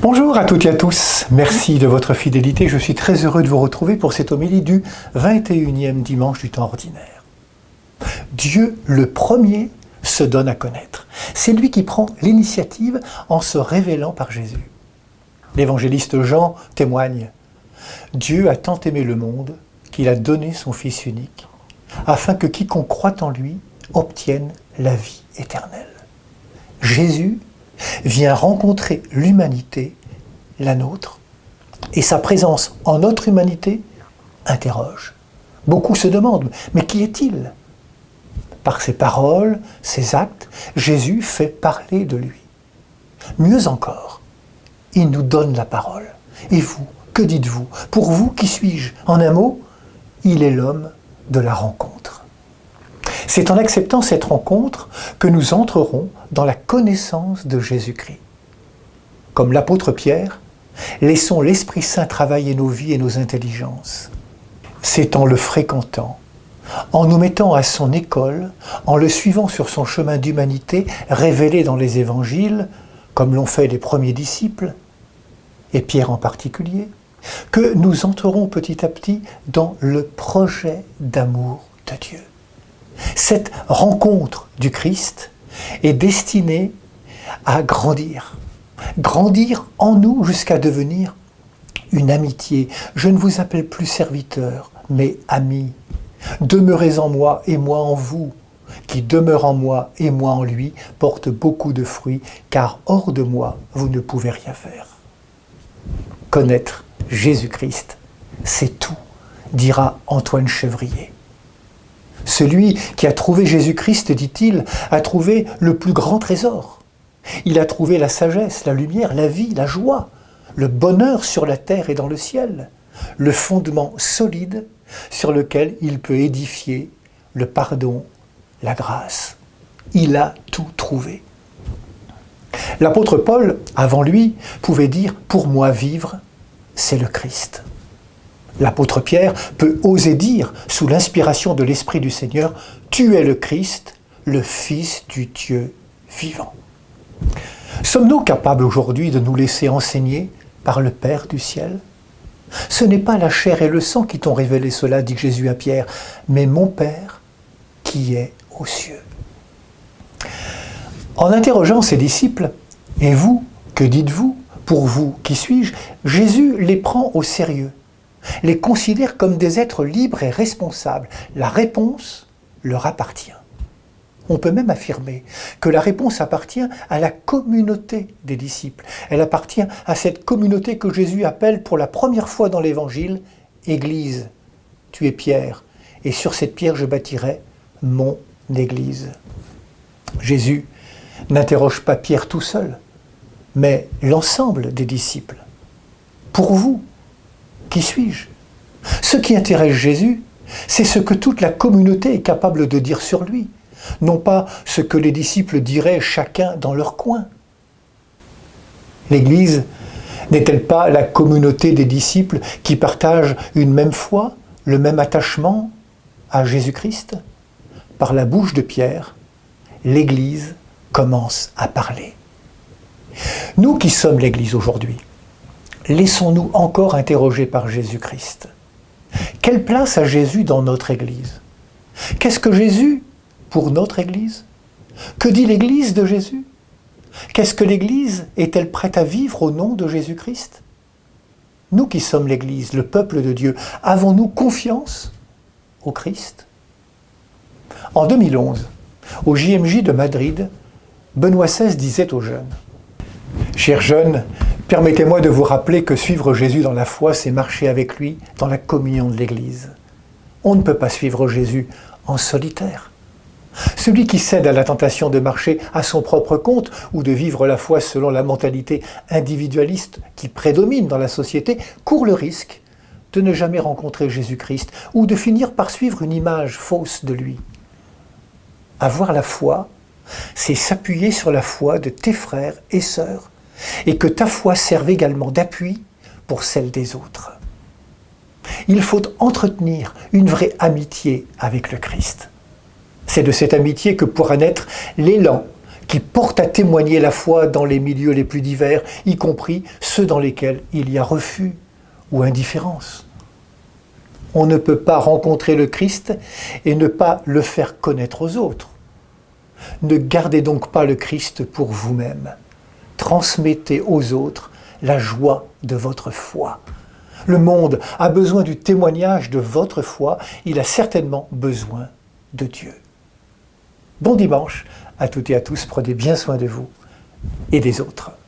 Bonjour à toutes et à tous, merci de votre fidélité, je suis très heureux de vous retrouver pour cette homélie du 21e dimanche du temps ordinaire. Dieu le premier se donne à connaître, c'est lui qui prend l'initiative en se révélant par Jésus. L'évangéliste Jean témoigne « Dieu a tant aimé le monde qu'il a donné son Fils unique, afin que quiconque croit en lui obtienne la vie éternelle. » Jésus vient rencontrer l'humanité, la nôtre, et sa présence en notre humanité interroge. Beaucoup se demandent, mais qui est-il ? Par ses paroles, ses actes, Jésus fait parler de lui. Mieux encore, il nous donne la parole. Et vous, que dites-vous ? Pour vous, qui suis-je ? En un mot, il est l'homme de la rencontre. C'est en acceptant cette rencontre que nous entrerons dans la connaissance de Jésus-Christ. Comme l'apôtre Pierre, laissons l'Esprit Saint travailler nos vies et nos intelligences. C'est en le fréquentant, en nous mettant à son école, en le suivant sur son chemin d'humanité révélé dans les évangiles, comme l'ont fait les premiers disciples, et Pierre en particulier, que nous entrerons petit à petit dans le projet d'amour de Dieu. Cette rencontre du Christ est destinée à grandir en nous jusqu'à devenir une amitié. Je ne vous appelle plus serviteur, mais ami. Demeurez en moi et moi en vous. Qui demeure en moi et moi en lui porte beaucoup de fruits, car hors de moi, vous ne pouvez rien faire. Connaître Jésus-Christ, c'est tout, dira Antoine Chevrier. Celui qui a trouvé Jésus-Christ, dit-il, a trouvé le plus grand trésor. Il a trouvé la sagesse, la lumière, la vie, la joie, le bonheur sur la terre et dans le ciel, le fondement solide sur lequel il peut édifier le pardon, la grâce. Il a tout trouvé. L'apôtre Paul, avant lui, pouvait dire « Pour moi vivre, c'est le Christ ». L'apôtre Pierre peut oser dire, sous l'inspiration de l'Esprit du Seigneur, « Tu es le Christ, le Fils du Dieu vivant ». Sommes-nous capables aujourd'hui de nous laisser enseigner par le Père du ciel ? Ce n'est pas la chair et le sang qui t'ont révélé cela, dit Jésus à Pierre, mais mon Père qui est aux cieux. En interrogeant ses disciples, « Et vous, que dites-vous ? Pour vous, qui suis-je ?» Jésus les prend au sérieux, les considère comme des êtres libres et responsables. La réponse leur appartient. On peut même affirmer que la réponse appartient à la communauté des disciples. Elle appartient à cette communauté que Jésus appelle pour la première fois dans l'Évangile « Église, tu es Pierre, et sur cette pierre je bâtirai mon Église ». Jésus n'interroge pas Pierre tout seul, mais l'ensemble des disciples. Pour vous, qui suis-je ? Ce qui intéresse Jésus, c'est ce que toute la communauté est capable de dire sur lui, non pas ce que les disciples diraient chacun dans leur coin. L'Église n'est-elle pas la communauté des disciples qui partagent une même foi, le même attachement à Jésus-Christ ? Par la bouche de Pierre, l'Église commence à parler. Nous qui sommes l'Église aujourd'hui, laissons-nous encore interroger par Jésus-Christ. Quelle place a Jésus dans notre Église ? Qu'est-ce que Jésus pour notre Église ? Que dit l'Église de Jésus ? Qu'est-ce que l'Église est-elle prête à vivre au nom de Jésus-Christ ? Nous qui sommes l'Église, le peuple de Dieu, avons-nous confiance au Christ ? En 2011, au JMJ de Madrid, Benoît XVI disait aux jeunes « Chers jeunes, permettez-moi de vous rappeler que suivre Jésus dans la foi, c'est marcher avec lui dans la communion de l'Église. On ne peut pas suivre Jésus en solitaire. Celui qui cède à la tentation de marcher à son propre compte ou de vivre la foi selon la mentalité individualiste qui prédomine dans la société court le risque de ne jamais rencontrer Jésus-Christ ou de finir par suivre une image fausse de lui. Avoir la foi, c'est s'appuyer sur la foi de tes frères et sœurs et que ta foi serve également d'appui pour celle des autres. Il faut entretenir une vraie amitié avec le Christ. C'est de cette amitié que pourra naître l'élan qui porte à témoigner la foi dans les milieux les plus divers, y compris ceux dans lesquels il y a refus ou indifférence. On ne peut pas rencontrer le Christ et ne pas le faire connaître aux autres. Ne gardez donc pas le Christ pour vous-même. Transmettez aux autres la joie de votre foi. Le monde a besoin du témoignage de votre foi, il a certainement besoin de Dieu. Bon dimanche à toutes et à tous, prenez bien soin de vous et des autres.